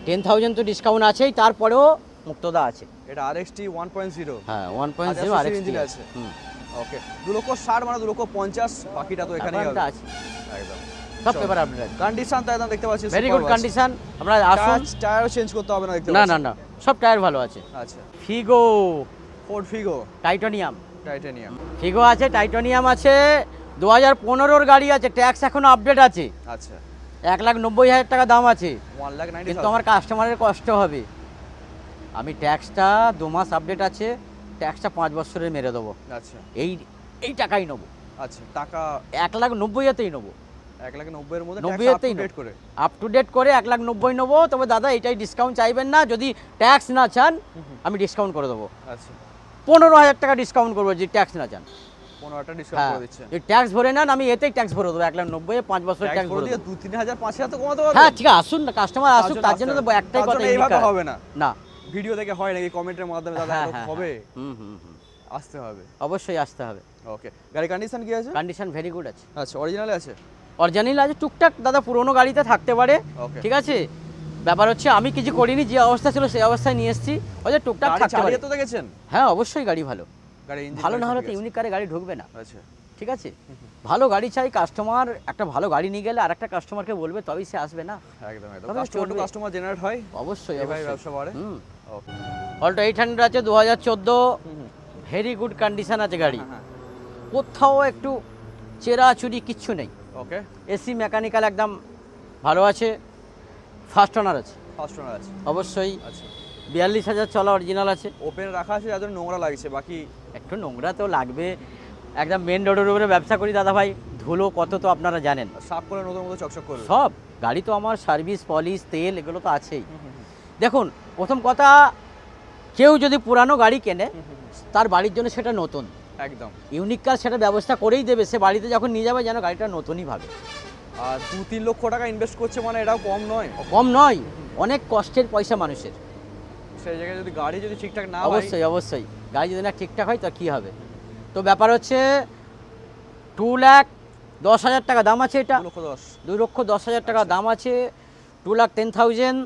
10,000 তো ডিসকাউন্ট আছেই, তারপরেও মুক্তদা আছে। এটা RXT 1.0। হ্যাঁ, 1.0 1000 RXT ইঞ্জিন আছে। আছে। ওকে, 2,60,000 মানে 2,50,000, বাকিটা তো এখানেই হবে। আছে, একদম সব পেপার আপডেট আছে। কন্ডিশন তো একদম দেখতে পাচ্ছি ভেরি গুড কন্ডিশন, আপনারা আসুন। টায়ার চেঞ্জ করতে হবে না দেখতে না পাচ্ছি। না না, সব টায়ার ভালো আছে। আচ্ছা। Figo, Ford Figo titanium. Titanium. Figo আছে, টাইটানিয়াম আছে, 2015-র গাড়ি আছে, ট্যাক্স এখনো আপডেট আছে, আচ্ছা। 1,90,000 টাকা দাম আছে। 1,90,000 কিন্তু আমার কাস্টমারের কষ্ট হবে, আমি ট্যাক্সটা 2 মাস আপডেট আছে, ট্যাক্সটা 5 বছরের মেরে দেবো। আচ্ছা এই টাকাই নেবো, আচ্ছা। টাকা 1,90,000-তেই নেবো, 1,90,000 এর মধ্যে 90,000-তেই আপডেট করে। আপ টু ডেট করে 1,90,000 নেবো। তবে দাদা এটাই ডিসকাউন্ট চাইবেন না, যদি ট্যাক্স না চান আমি ডিসকাউন্ট করে দেবো, আচ্ছা। 15,000 টাকা ডিসকাউন্ট করবো যদি ট্যাক্স না চান। 15টা ডিসকাউন্ট হ্যাঁ, করে দিচ্ছে। যদি ট্যাক্স ভরে নেন আমি এতেই ট্যাক্স ভরে দেবো, 1,90,000 5 বছরের ট্যাক্স ট্যাক্স করে ভরে দিয়ে দেবো। 2-3,000 5,000 তো কমাতে পারবে। হ্যাঁ ঠিক আছে, আসুন না, কাস্টমার আসুক, তার জন্য তো আসতে একটাই হবে। কথা, তার জন্য এইভাবে ইউনিক হবে না। না। ভিডিও দেখে হয় নাকি কমেন্টের মাধ্যমে দাদা হ্যাঁ, এরকম হ্যাঁ, হবে? হুম হুম হুম, আসতে হবে। অবশ্যই আসতে হবে। ওকে, গাড়ি কন্ডিশন কি আছে? কন্ডিশন ভেরি গুড আছে। আচ্ছা, অরিজিনালে আছে। অরিজিনাল আছে, টুকটাক দাদা পুরোনো গাড়িতে থাকতে পারে। ওকে। ঠিক আছে, ব্যাপার হচ্ছে আমি কিছু করিনি, যে অবস্থা ছিল সেই অবস্থায় নিয়ে এসেছি, ওই যে টুকটাক গাড়ি থাকতে পারে। চালিয়ে তো দেখেছেন? হ্যাঁ অবশ্যই গাড়ি ভালো, গাড়ি ইঞ্জিন ভালো না হলে তো ইউনিক কারে গাড়ি ঢুকবে না। আচ্ছা। ঠিক আছে, ভালো গাড়ি চাই, কাস্টমার একটা ভালো গাড়ি নিয়ে গেলে আরেকটা কাস্টমারকে বলবে, তবেই সে আসবে না। একদম একদম। তবে কাস্টমার টু চলবে। কাস্টমার জেনারেট হয়। অবশ্যই এভাবে অবশ্যই। ব্যবসা বাড়ে। হুম, ওকে। অল্টো 800 আছে, 2014, ভেরি গুড কন্ডিশন আছে গাড়ি, হ্যাঁ। কোথাও একটু চেরাচুরি কিচ্ছু নেই, ওকে। এসি মেকানিক্যাল একদম ভালো আছে, ফার্স্ট ওনার আছে ফার্স্ট ওনার আছে। অবশ্যই, আচ্ছা। 42,000 চলা অরিজিনাল আছে। ওপেন রাখা আছে, যার জন্য নোংরা লাগছে, বাকি একটু নোংরা তো লাগবে, একদম মেন রোডের উপরে ব্যবসা করি দাদা ভাই, ধুলো কত তো আপনারা জানেন। সাফ করে নতুন মতো চকচক করবে। সব গাড়ি তো আমার সার্ভিস, পলিশ, তেল এগুলো তো আছেই। দেখুন, প্রথম কথা, কেউ যদি পুরানো গাড়ি কেনে তার বাড়ির জন্য সেটা নতুন, একদম। ইউনিক কার সেটা ব্যবস্থা করেই দেবে, সে বাড়িতে যখন নিয়ে যাবে যেন গাড়িটা নতুনই ভাবে। আর 2-3 লক্ষ টাকা ইনভেস্ট করছে মানে এটাও কম নয়। কম নয়, অনেক কষ্টের পয়সা মানুষের। সেই জায়গায় যদি গাড়ি যদি ঠিকঠাক না হয়, অবশ্যই অবশ্যই, গাড়ি যদি না ঠিকঠাক হয় তা কী হবে। তো ব্যাপার হচ্ছে 2,10,000 টাকা দাম আছে, এটা 2,10,000। 2,10,000 টাকা দাম আছে, 2,10,000।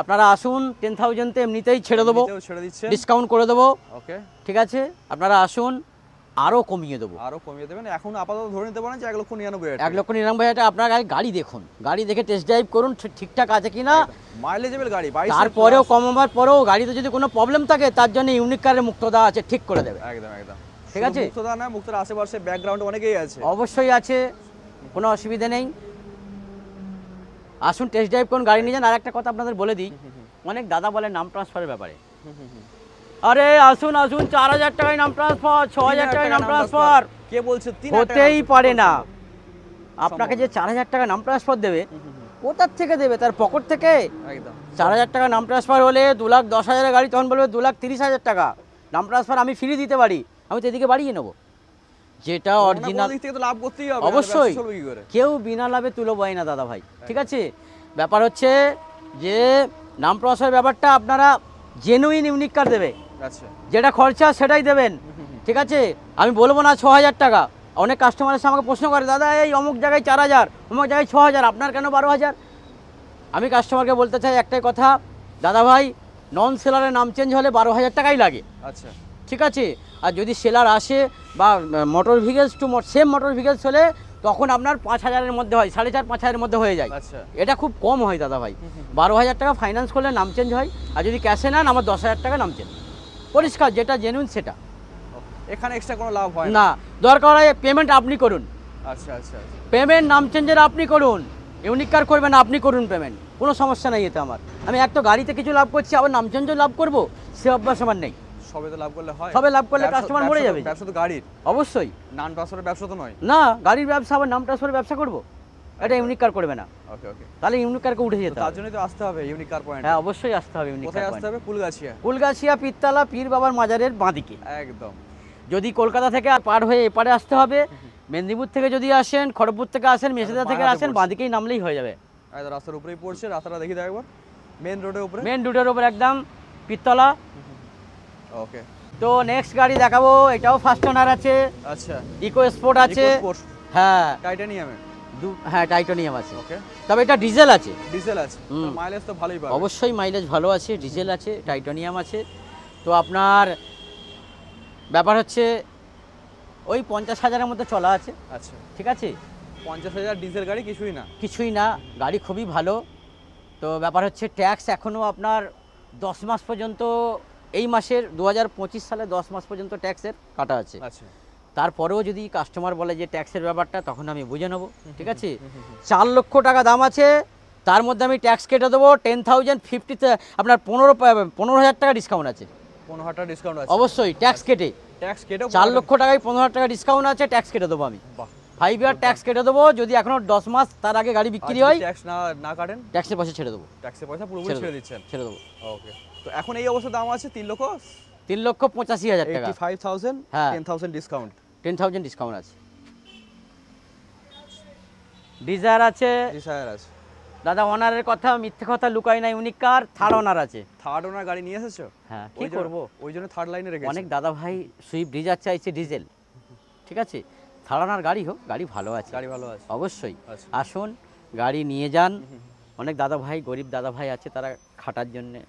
আপনারা আসুন, 10,000-তে এমনিতেই ছেড়ে দেবো, এমনিতেও ছেড়ে দিচ্ছে। ডিসকাউন্ট করে দেবো। ওকে। ঠিক আছে, আপনারা আসুন, আরও কমিয়ে দেবো। আরো কমিয়ে দেবেন। এখন আপাতত ধরে নিতে পারেন যে 1,99,000। 1,99,000 টাকা। আপনার গাড়ি দেখুন, গাড়ি দেখে টেস্ট ড্রাইভ করুন, ঠিকঠাক আছে কি না। মাইলেজেবল গাড়ি, 22 তারপরেও কমাবার পরেও গাড়িতে যদি কোনো প্রবলেম থাকে তার জন্য ইউনিক কারের মুক্তদা আছে, ঠিক করে দেবে। একদম একদম। ঠিক আছে? মুক্তদা না, মুক্তর আশেপাশে ব্যাকগ্রাউন্ড অনেকেই আছে। অবশ্যই আছে, কোনো অসুবিধা নেই। আসুন, টেস্ট ড্রাইভ করুন, গাড়ি নিয়ে যান। আর একটা কথা আপনাদের বলে দিই, অনেক দাদা বলে নাম ট্রান্সফারের ব্যাপারে, আরে আসুন আসুন, 4,000 টাকায় নাম ট্রান্সফার, 6,000 টাকায় নাম ট্রান্সফার, কে বলছে 3,000 টাকা? হতেই পারে না। আপনাকে যে 4,000 টাকা নাম ট্রান্সফার দেবে, কোথার থেকে দেবে? তার পকেট থেকে। একদম। 4,000 টাকা নাম ট্রান্সফার হলে 2,10,000 গাড়ি তখন বলবে 2,30,000 টাকা নাম ট্রান্সফার আমি ফ্রি দিতে পারি, আমি তো এদিকে বাড়িয়ে নেবো। যেটা অরিজিনাল, দিক থেকে তো লাভ করতেই হবে। অবশ্যই, ব্যবসা চলবে কি করে? কেউ বিনা লাভে তুলো বয় না দাদা ভাই। ঠিক আছে, ব্যাপার হচ্ছে যে নাম ট্রান্সফার ব্যাপারটা আপনারা জেনুইন ইউনিক কার দেবে, আচ্ছা। যেটা খরচা সেটাই দেবেন। ঠিক আছে, আমি বলবো না 6,000 টাকা। অনেক কাস্টমার এসে আমাকে প্রশ্ন করে, দাদা এই অমুক জায়গায় 4,000, অমুক জায়গায় 6,000, আপনার কেন 12,000? আমি কাস্টমারকে বলতে চাই একটাই কথা, দাদা ভাই নন সেলারের নাম চেঞ্জ হলে 12,000 টাকাই লাগে। আচ্ছা। ঠিক আছে, আর যদি সেলার আসে বা motor vehicles to same motor vehicles হলে তখন আপনার 5,000-এর মধ্যে হয়, 4,500-5,000-এর মধ্যে হয়ে যায়। আচ্ছা। এটা খুব কম হয় দাদা ভাই। 12,000 টাকা ফাইন্যান্স করলে নাম চেঞ্জ হয়, আর যদি ক্যাশে নেন আমার 10,000 টাকা নাম চেঞ্জ। পরিষ্কার, যেটা জেনুইন সেটা। এখানে এক্সট্রা কোনো লাভ হয় না, দরকার হয় পেমেন্ট আপনি করুন। আচ্ছা আচ্ছা আচ্ছা। পেমেন্ট নাম চেঞ্জের আপনি করুন, ইউনিক কার করবেন আপনি করুন পেমেন্ট, কোনো সমস্যা নেই এতে আমার। আমি এক তো গাড়িতে কিছু লাভ করছি, আবার নাম চেঞ্জও লাভ করবো, সে অভ্যাস আমার নেই। সবে তো লাভ করলে হয়, সবে লাভ করলে কাস্টমার মরে যাবে। ব্যবসা তো গাড়ির, অবশ্যই। নাম ট্রান্সফারের ব্যবসা তো নয়। না, গাড়ির ব্যবসা আবার নাম ট্রান্সফারের ব্যবসা করবো, এটা ইউনিক কার করবে না। ওকে ওকে, তাহলে ইউনিক কারকে উঠে যেতে তার হবে। জন্যই তো আসতে হবে ইউনিক কার পয়েন্ট। হ্যাঁ, অবশ্যই আসতে হবে ইউনিক কোথায় কার আসতে হবে? কুলগাছিয়া। কুলগাছিয়া পীরতলা পীর বাবার মাজারের বাঁদিকে। একদম। যদি কলকাতা থেকে পার হয়ে এপারে আসতে হবে, মেদিনীপুর থেকে যদি আসেন, খড়গপুর থেকে আসেন, মেছেদা থেকে আসেন, বাঁদিকেই নামলেই হয়ে যাবে। একদম রাস্তার উপরেই পড়ছে, রাস্তাটা দেখি একবার, মেন রোডের উপরে। মেন রোডের উপর একদম পীরতলা। ওকে। তো নেক্সট গাড়ি দেখাবো, এটাও ফার্স্ট ওনার আছে। আচ্ছা, ইকো স্পোর্ট আছে। হ্যাঁ, টাইটানিয়ামে। হ্যাঁ টাইটানিয়াম আছে। ওকে, তবে এটা ডিজেল আছে। ডিজেল আছে, মাইলেজ তো ভালোই পাবে। অবশ্যই মাইলেজ ভালো আছে, ডিজেল আছে, টাইটানিয়াম আছে। তো আপনার ব্যাপার হচ্ছে ওই 50,000-এর মধ্যে চলা আছে। আচ্ছা, ঠিক আছে। 50,000 ডিজেল গাড়ি কিছুই না। কিছুই না, গাড়ি খুবই ভালো। তো ব্যাপার হচ্ছে ট্যাক্স এখনও আপনার 10 মাস পর্যন্ত, এই মাসের 2025 সালে 10 মাস পর্যন্ত ট্যাক্সের কাটা আছে। আচ্ছা, তারপরেও যদি কাস্টমার বলে যে ট্যাক্সের ব্যাপারটা, তখন আমি বুঝে নেবো। ঠিক আছে। 4 লক্ষ টাকা দাম আছে, তার মধ্যে আমি ট্যাক্স কেটে দেবো 10,050, আপনার 15,000 টাকা ডিসকাউন্ট আছে। 15,000 টাকা ডিসকাউন্ট আছে অবশ্যই ট্যাক্স কেটে। ট্যাক্স কেটেও 4 লক্ষ টাকায় 15,000 টাকা ডিসকাউন্ট আছে, ট্যাক্স কেটে দেবো আমি। বাহ, 5 ইয়ার ট্যাক্স কেটে দেবো। যদি এখনো 10 মাস তার আগে গাড়ি বিক্রি হয়, ট্যাক্স না কাটেন, ট্যাক্সের পয়সা ছেড়ে দেবো। ট্যাক্সের পয়সা পুরোপুরি ছেড়ে দিচ্ছেন। ছেড়ে দেবো। ওকে। তো এখন এই অবস্থা দাম আছে 3,85,000 টাকা। 85,000, হ্যাঁ। 10,000 ডিসকাউন্ট। 10,000 ডিসকাউন্ট আছে। ডিজায়ার আছে। ডিজায়ার আছে। দাদা ওনারের কথা মিথ্যে কথা লুকাই নাই, ইউনিক কার থার্ড ওনার আছে। থার্ড ওনার গাড়ি নিয়ে এসেছো? হ্যাঁ, কি করব, ওই জন্য থার্ড লাইনে রেখেছি। অনেক দাদা ভাই সুইফট ডিজায়ার চাইছে ডিজেল। ঠিক আছে, থার্ড ওনার গাড়ি হোক, গাড়ি ভালো আছে, গাড়ি ভালো আছে অবশ্যই। আচ্ছা। আসুন গাড়ি নিয়ে যান। অনেক দাদা ভাই, গরিব দাদা ভাই আছে, তারা খাটার জন্যে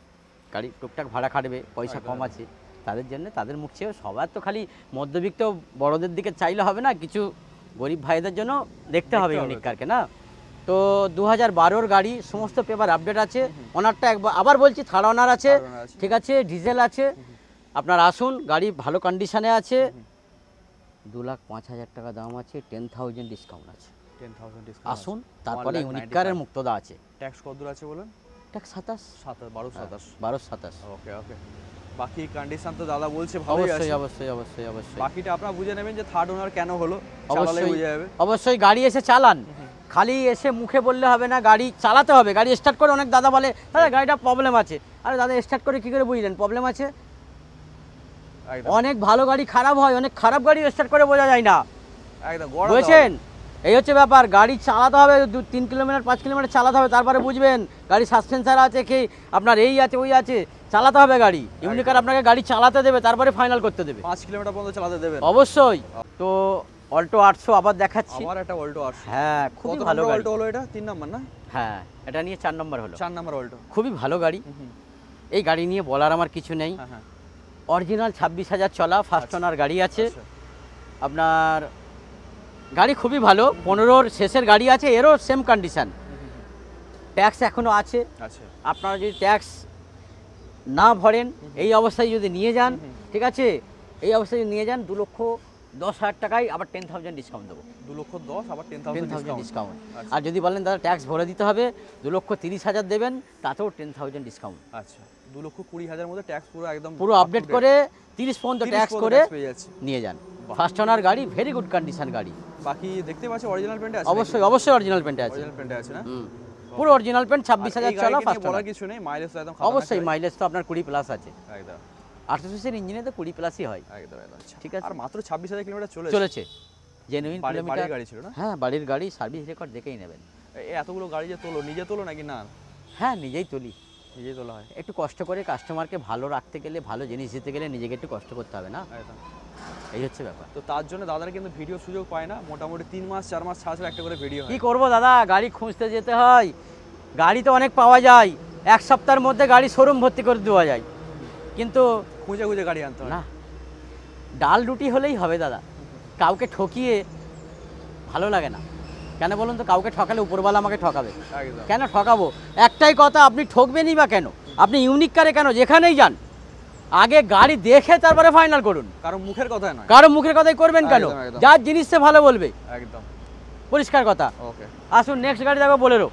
গাড়ি টুকটাক ভাড়া খাটবে, পয়সা কম আছে, তাদের জন্য, তাদের মুখ চেয়েও সবার তো খালি মধ্যবিত্ত বড়দের দিকে চাইলে হবে না, কিছু গরিব ভাইদের জন্য দেখতে হবে ইউনিক কারকে না। তো 2012-র গাড়ি, সমস্ত পেপার আপডেট আছে। ওনারটা একবার আবার বলছি থার্ড ওনার আছে। ঠিক আছে, ডিজেল আছে। আপনার আসুন, গাড়ি ভালো কন্ডিশনে আছে। 2,05,000 টাকা দাম আছে, 10,000 ডিসকাউন্ট আছে। 10,000 ডিসকাউন্ট। আসুন, তারপরে ইউনিক কারের মুক্তদা আছে। ট্যাক্স কত দূর আছে বলেন? ট্যাক্স 27, 12,27। ওকে ওকে। বাকি কন্ডিশন তো দাদা বলছে ভালোই আছে। অবশ্যই অবশ্যই অবশ্যই অবশ্যই। বাকিটা আপনারা বুঝে নেবেন যে থার্ড ওনার কেন হলো, চালালে বুঝে যাবে। অবশ্যই গাড়ি এসে চালান, খালি এসে মুখে বললে হবে না, গাড়ি চালাতে হবে। গাড়ি স্টার্ট করে অনেক দাদা বলে দাদা গাড়িটা প্রবলেম আছে। আরে দাদা স্টার্ট করে কী করে বুঝলেন প্রবলেম আছে? অনেক ভালো গাড়ি খারাপ হয়, অনেক খারাপ গাড়ি স্টার্ট করে বোঝা যায় না। একদম, বুঝছেন? এই হচ্ছে ব্যাপার। গাড়ি চালাতে হবে 2-3 কিলোমিটার 5 কিলোমিটার চালাতে হবে, তারপরে বুঝবেন গাড়ি সাসপেন্সার আছে কি, আপনার এই আছে ওই আছে, চালাতে হবে গাড়ি। ইউনিকার আপনাকে গাড়ি চালাতে দেবে, তারপরে ফাইনাল করতে দেবে। 5 কিলোমিটার পর্যন্ত চালাতে দেবেন অবশ্যই। তো অল্টো 800 আবার দেখাচ্ছি। আমার একটা অল্টো 800। হ্যাঁ, খুবই ভালো গাড়ি। অল্টো হলো এটা 3 নাম্বার না? হ্যাঁ, এটা নিয়ে 4 নম্বর হলো। 4 নাম্বার অল্টো। খুবই ভালো গাড়ি। এই গাড়ি নিয়ে বলার আমার কিছু নেই। হ্যাঁ হ্যাঁ। অরিজিনাল 26,000 চলা, ফার্স্ট ওনার গাড়ি আছে। আপনার গাড়ি খুবই ভালো, 15-র শেষের গাড়ি আছে, এরও সেম কন্ডিশন। ট্যাক্স এখনও আছে। আচ্ছা। আপনারা যদি ট্যাক্স না ভরেন, এই অবস্থায় যদি নিয়ে যান, ঠিক আছে, এই অবস্থায় যদি নিয়ে যান 2,10,000 টাকায় আবার 10,000 ডিসকাউন্ট দেবো। 2,10,000 আবার 10,000 ডিসকাউন্ট। আর যদি বলেন দাদা ট্যাক্স ভরে দিতে হবে, 2,30,000 দেবেন, তাতেও 10,000 ডিসকাউন্ট। আচ্ছা, 2,20,000 মধ্যে ট্যাক্স পুরো একদম পুরো আপডেট করে 30 পর্যন্ত ট্যাক্স করে নিয়ে যান। ফার্স্ট ওনার গাড়ি, ভেরি গুড কন্ডিশন গাড়ি। বাকি দেখতে পাচ্ছি অরিজিনাল পেন্টে আছে। অবশ্যই অবশ্যই অরিজিনাল পেন্টে আছে। অরিজিনাল পেন্টে আছে না? পুরো অরিজিনাল পেন্ট, 26,000 চলা, ফার্স্ট বলার ওনার। কিছু নেই, মাইলেজ তো একদম অবশ্যই মাইলেজ তো আপনার 20 প্লাস আছে। একদম। 800 সিসির ইঞ্জিনে তো 20 প্লাসই হয়। একদম একদম। ঠিক আছে। আর মাত্র 26,000 কিলোমিটার চলেছে। Genuine kilometre. বাড়ির গাড়ি ছিল না? হ্যাঁ, বাড়ির গাড়ি, সার্ভিস রেকর্ড দেখেই নেবেন। এতগুলো গাড়ি যে তোলো, নিজে তোলো নাকি না? হ্যাঁ, নিজেই তুলি। নিজেই তোলা হয়। একটু কষ্ট করে, কাস্টমারকে ভালো রাখতে গেলে, ভালো জিনিস দিতে গেলে নিজেকে একটু কষ্ট করতে হবে না? একদম। এই হচ্ছে ব্যাপার। তো তার জন্য দাদারা কিন্তু ভিডিও সুযোগ পায় না, মোটামুটি 3 মাস 4 মাস ছাড়া একটা করে ভিডিও হয়। কি করব দাদা, গাড়ি খুঁজতে যেতে হয়। গাড়ি তো অনেক পাওয়া যায়, 1 সপ্তাহের মধ্যে গাড়ি শোরুম ভর্তি করে দেওয়া যায়, কিন্তু খুঁজে খুঁজে গাড়ি আনতে হয় না। ডাল রুটি হলেই হবে দাদা, কাউকে ঠকিয়ে ভালো লাগে না। কেন বলুন তো? কাউকে ঠকালে উপরওয়ালা আমাকে ঠকাবে। একদম। কেন ঠকাবো? একটাই কথা, আপনি ঠকবেনই বা কেন? আপনি ইউনিক কারে কেন যেখানেই যান আগে গাড়ি দেখে তারপরে ফাইনাল করুন, কারণ মুখের কথা নয়। কারো মুখের কথাই করবেন কেন? একদম, একদম। যার জিনিস সে ভালো বলবে, একদম পরিষ্কার কথা। ওকে, আসুন নেক্সট গাড়ি দেখো, বোলেরো।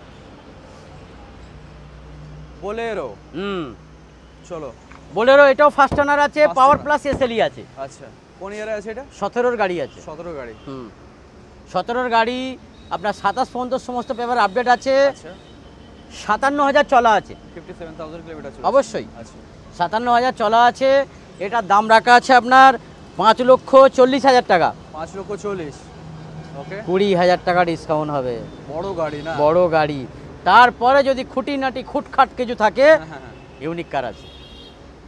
বোলেরো, চলো। বোলেরো এটাও ফার্স্ট ওনার আছে, First পাওয়ার owner। প্লাস এসএলই আছে। আচ্ছা, কোন ইয়ারে আছে এটা? 17-র গাড়ি আছে। 17 গাড়ি। 17-র গাড়ি, আপনার 27 পর্যন্ত সমস্ত পেপার আপডেট আছে। আচ্ছা, 57,000 চলা আছে। 57,000 কিলোমিটার চলে। অবশ্যই আচ্ছা, 57,000 চলা আছে। এটার দাম রাখা আছে আপনার 5,40,000 টাকা। 5,40,000। ওকে, 20,000 টাকা ডিসকাউন্ট হবে। বড় গাড়ি না? বড় গাড়ি। তারপরে যদি খুঁটিনাটি খুটখাট কিছু থাকে, হ্যাঁ, হ্যাঁ, ইউনিক কার আছে,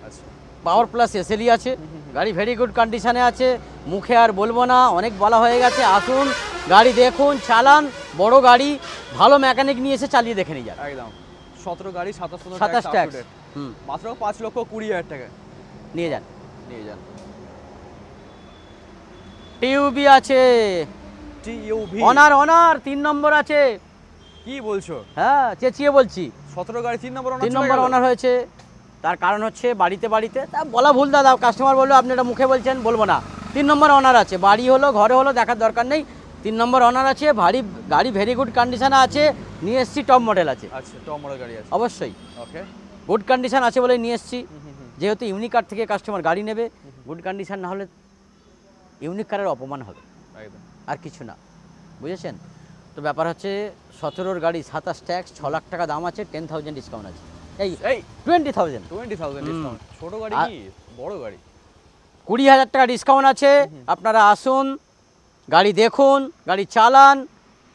আচ্ছা, পাওয়ার প্লাস এসএলই আছে। গাড়ি ভেরি গুড কন্ডিশনে আছে, মুখে আর বলবো না, অনেক বলা হয়ে গেছে। আসুন গাড়ি দেখুন, চালান, বড় গাড়ি, ভালো মেকানিক নিয়ে এসে চালিয়ে দেখে নিয়ে যান। একদম। 17 গাড়ি, 27 ট্যাক্স, মাত্র 5,20,000 টাকা নিয়ে যান। নিয়ে যান। টিউবি আছে, টিইউভি অনার 3 নম্বর আছে। কি বলছো? হ্যাঁ, চেঁচিয়ে বলছি। 17 গাড়ি 3 নম্বর 3 নম্বর অনার হয়েছে। তার কারণ হচ্ছে বাড়িতে তা বলা ভুল দাদা, কাস্টমার বললো আপনি এটা মুখে বলছেন, বলবো না। 3 নম্বর অনার আছে, বাড়ি হলো ঘরে হলো দেখার দরকার নেই। 3 নম্বর অনার আছে, গাড়ি ভেরি গুড কন্ডিশনে আছে, নিয়ে এসছি, টপ মডেল আছে। আচ্ছা, টপ মডেল গাড়ি আছে। অবশ্যই ওকে, গুড কন্ডিশন আছে বলে নিয়ে এসছি। যেহেতু ইউনিক কার থেকে কাস্টমার গাড়ি নেবে, গুড কন্ডিশন না হলে ইউনিক কারের অপমান হবে, একদম। আর কিছু না, বুঝেছেন তো? ব্যাপার হচ্ছে 17-র গাড়ি, 27 ট্যাক্স, 6 লাখ টাকা দাম আছে, 10,000 ডিসকাউন্ট আছে। এই 20,000 20,000 ডিসকাউন্ট। ছোট গাড়ি কি বড় গাড়ি? 20,000 টাকা ডিসকাউন্ট আছে। আপনারা আসুন, গাড়ি দেখুন, গাড়ি চালান,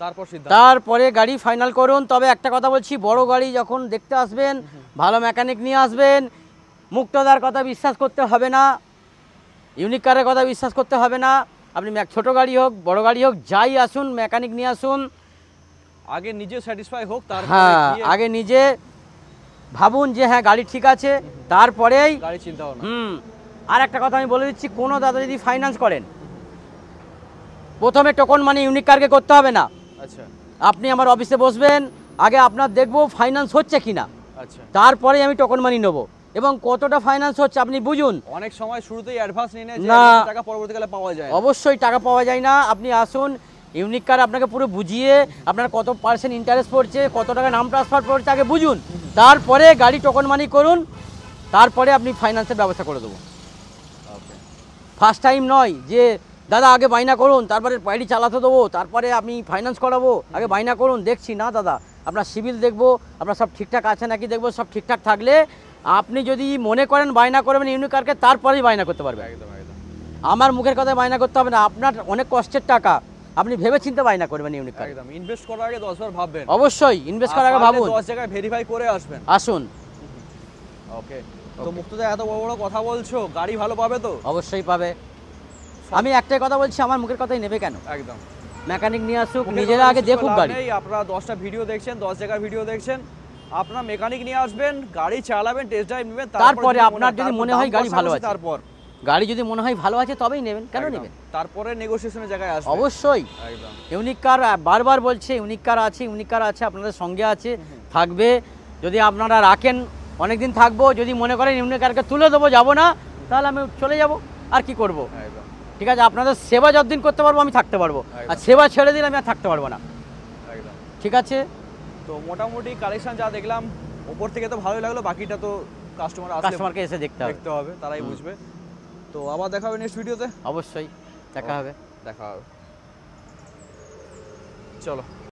তারপর সিদ্ধান্ত। তারপরে গাড়ি ফাইনাল করুন। তবে একটা কথা বলছি, বড় গাড়ি যখন দেখতে আসবেন, ভালো মেকানিক নিয়ে আসবেন। মুক্তদার কথা বিশ্বাস করতে হবে না, ইউনিক কারের কথা বিশ্বাস করতে হবে না। আপনি ছোট গাড়ি হোক, বড় গাড়ি হোক, যাই আসুন, মেকানিক নিয়ে আসুন। আগে নিজে স্যাটিসফাই হোক, তারপরে হ্যাঁ, আগে নিজে ভাবুন যে হ্যাঁ গাড়ি ঠিক আছে, তারপরেই গাড়ি চিন্তা ভাবনা। আর একটা কথা আমি বলে দিচ্ছি, কোনো দাদা যদি ফাইন্যান্স করেন, প্রথমে টোকন মানি ইউনিক কারকে করতে হবে না। আচ্ছা, আপনি আমার অফিসে বসবেন, আগে আপনার দেখবো ফাইন্যান্স হচ্ছে কিনা, আচ্ছা, তারপরে আমি টোকন মানি নেবো। এবং কতটা ফাইন্যান্স হচ্ছে আপনি বুঝুন। অনেক সময় শুরুতেই অ্যাডভান্স নিয়ে নেয়, না, টাকা পরবর্তীকালে পাওয়া যায় না। অবশ্যই টাকা পাওয়া যায় না। আপনি আসুন, ইউনিক কার আপনাকে পুরো বুঝিয়ে, আপনার কত পার্সেন্ট ইন্টারেস্ট পড়ছে, কত টাকা নাম ট্রান্সফার পড়ছে, আগে বুঝুন, তারপরে গাড়ি টোকন মানি করুন, তারপরে আপনি ফাইন্যান্সের ব্যবস্থা করে দেবো। ওকে, ফার্স্ট টাইম নয় যে দাদা আগে বাইনা করুন, তারপরে গাড়ি চালাতে দেবো, তারপরে আমি ফাইন্যান্স করাবো, আগে বাইনা করুন। দেখছি না দাদা, আপনার সিভিল দেখবো, আপনার সব ঠিকঠাক আছে নাকি দেখবো। সব ঠিকঠাক থাকলে আপনি যদি মনে করেন বায়না করবেন ইউনিক কারকে, তারপরেই বায়না করতে পারবেন। একদম একদম। আমার মুখের কথায় বায়না করতে হবে না, আপনার অনেক কষ্টের টাকা, আপনি ভেবে চিন্তে বায়না করবেন ইউনিক কার। একদম, ইনভেস্ট করার আগে 10 বার ভাববেন। অবশ্যই ইনভেস্ট করার আগে ভাবুন, 10 জায়গায় ভেরিফাই করে আসবেন। আসুন। ওকে, তো মুক্তদা এত বড় বড় কথা বলছো, গাড়ি ভালো পাবে তো? অবশ্যই পাবে। আমি একটাই কথা বলছি, আমার মুখের কথাই নেবে কেন? একদম, মেকানিক নিয়ে আসুক, নিজেরা আগে দেখুক গাড়ি। আপনারা 10টা ভিডিও দেখছেন, 10 জায়গার ভিডিও দেখছেন, আপনারা মেকানিক নিয়ে আসবেন, গাড়ি চালাবেন, টেস্ট ড্রাইভ নেবেন, তারপরে আপনার যদি মনে হয় গাড়ি ভালো আছে, তারপর গাড়ি যদি মনে হয় ভালো আছে তবেই নেবেন, কেন নেবেন? তারপরে নেগোসিয়েশনের জায়গায় আসবেন। অবশ্যই। একদম, ইউনিক কার বারবার বলছে, ইউনিক কার আছে, ইউনিক কার আছে, আপনাদের সঙ্গে আছে, থাকবে। যদি আপনারা রাখেন অনেকদিন থাকবো, যদি মনে করেন ইউনিক কারকে তুলে দেবো, যাবো না, তাহলে আমি চলে যাব, আর কি করব? একদম, ঠিক আছে, আপনাদের সেবা যতদিন করতে পারবো আমি থাকতে পারবো, আর সেবা ছেড়ে দিলে আমি আর থাকতে পারবো না। একদম, ঠিক আছে। তো মোটামুটি কালেকশন যা দেখলাম, উপর থেকে তো ভালোই লাগলো, বাকিটা তো কাস্টমারকে এসে দেখতে হবে, তারাই বুঝবে। তো আবার দেখা হবে নেক্সট ভিডিওতে। অবশ্যই দেখা হবে। দেখা হবে, চলো।